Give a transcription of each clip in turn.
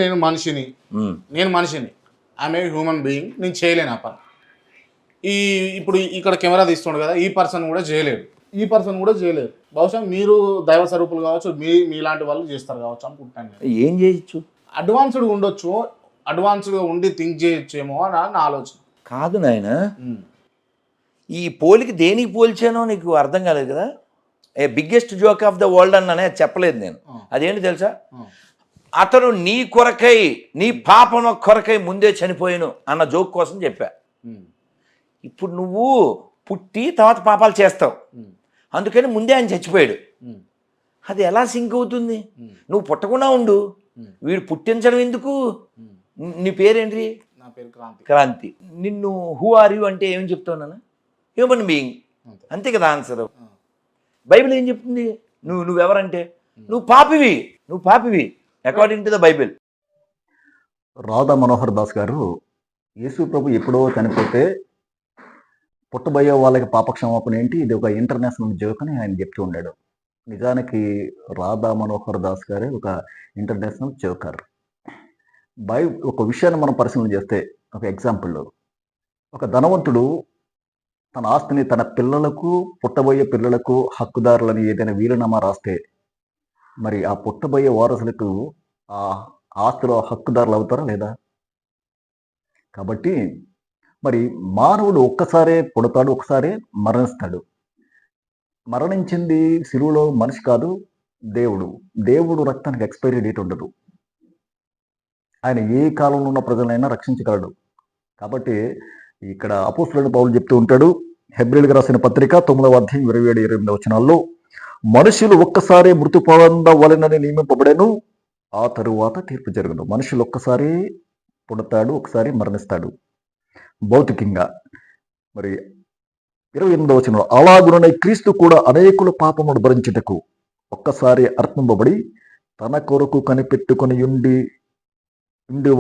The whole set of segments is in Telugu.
నేను మనిషిని, ఐఎమ్ ఏ హ్యూమన్ బీయింగ్, నేను చేయలేను ఆ పని. ఇప్పుడు ఇక్కడ కెమెరా తీస్తుండు కదా, ఈ పర్సన్ కూడా చేయలేరు. బహుశా మీరు దైవ స్వరూపులు కావచ్చు, మీలాంటి వాళ్ళు చేస్తారు కావచ్చు అనుకుంటాను నేను. ఏం చేయొచ్చు? అడ్వాన్స్డ్గా ఉండొచ్చు, అడ్వాన్స్డ్గా ఉండి థింక్ చేయొచ్చేమో అని నా ఆలోచన. కాదు నాయన, ఈ పోలికి దేనికి పోల్చానో నీకు అర్థం కాలేదు కదా. A biggest joke of the world అన్ననే చెప్పలేదు నేను. అదేంటి తెలుసా? అతను నీ కొరకై, నీ పాపం కొరకై ముందే చనిపోయాను అన్న జోక్ కోసం చెప్పా. ఇప్పుడు నువ్వు పుట్టి తర్వాత పాపాలు చేస్తావు, అందుకని ముందే ఆయన చచ్చిపోయాడు. అది ఎలా సింక్ అవుతుంది? నువ్వు పుట్టకుండా ఉండు, వీడు పుట్టించడం ఎందుకు? నీ పేరేంటి? నా పేరు క్రాంతి. నిన్ను హూ ఆర్ యూ అంటే ఏమని చెప్తావు నాన్న? హ్యూమన్ బీయింగ్, అంతే కదా ఆన్సర్. బైబిల్ ఏం చెప్తుంది? నువ్వెవరంటే నువ్వు పాపివి according to the Bible. Radha Manohar Das garu Yesu ప్రభు ఎప్పుడో చనిపోతే పుట్టబోయే వాళ్ళకి పాపక్షమాపణ ఏంటి, ఇది ఒక ఇంటర్నేషనల్ జోక్ అని ఆయన చెప్తూ ఉన్నాడు. నిజానికి రాధా మనోహర్ దాస్ గారే ఒక ఇంటర్నేషనల్ జోకర్. ఒక విషయాన్ని మనం పరిశీలన చేస్తే, ఒక ఎగ్జాంపుల్, ఒక ధనవంతుడు తన ఆస్తిని తన పిల్లలకు, పుట్టబోయే పిల్లలకు హక్కుదారులని ఏదైనా వీలునామా రాస్తే, మరి ఆ పుట్టబోయే వారసులకు ఆ ఆస్తిలో హక్కుదారులు అవుతారా లేదా? కాబట్టి మరి మానవుడు ఒక్కసారే పుడతాడు, ఒకసారే మరణిస్తాడు. మరణించింది శిలువలో మనిషి కాదు, దేవుడు రక్తానికి ఎక్స్పైరీ డేట్ ఉండదు. ఆయన ఏ కాలంలో ఉన్న ప్రజలైనా రక్షించగలడు. కాబట్టి ఇక్కడ అపోస్తలుడైన పౌలు చెప్తూ ఉంటాడు, హెబ్రీయులకు రాసిన పత్రిక 9వ అధ్యాయం 27-28 వచనాల్లో, మనుషులు ఒక్కసారి మృతి పొందవలెనని నియమింపబడెను, ఆ తరువాత తీర్పు జరుగును. మనుషులు ఒక్కసారి పుడతాడు, ఒకసారి మరణిస్తాడు భౌతికంగా. మరి 28వ వచనంలో, అలాగుననే క్రీస్తు కూడా అనేకుల పాపమును భరించుటకు ఒక్కసారి అర్పింపబడి తన కొరకు కనిపెట్టుకొని ఉండి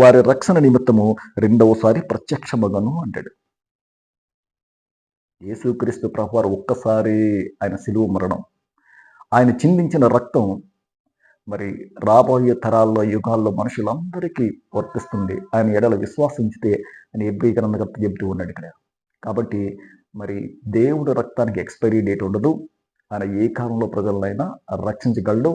వారి రక్షణ నిమిత్తము రెండవసారి ప్రత్యక్షమగను అంటాడు. యేసుక్రీస్తు ప్రభువారు ఒక్కసారి ఆయన శిలువ మరణం, ఆయన చిందించిన రక్తం మరి రాబోయే తరాల్లో, యుగాల్లో మనుషులందరికీ వర్తిస్తుంది. ఆయన ఎడల విశ్వాసించితే అని హెబ్రీ గ్రంథకర్త చెబుతూ ఉన్నాడు ఇక్కడ. కాబట్టి మరి దేవుడు రక్తానికి ఎక్స్పైరీ డేట్ ఉండదు. ఆయన ఏ కాలంలో ప్రజలనైనా రక్షించగలడు.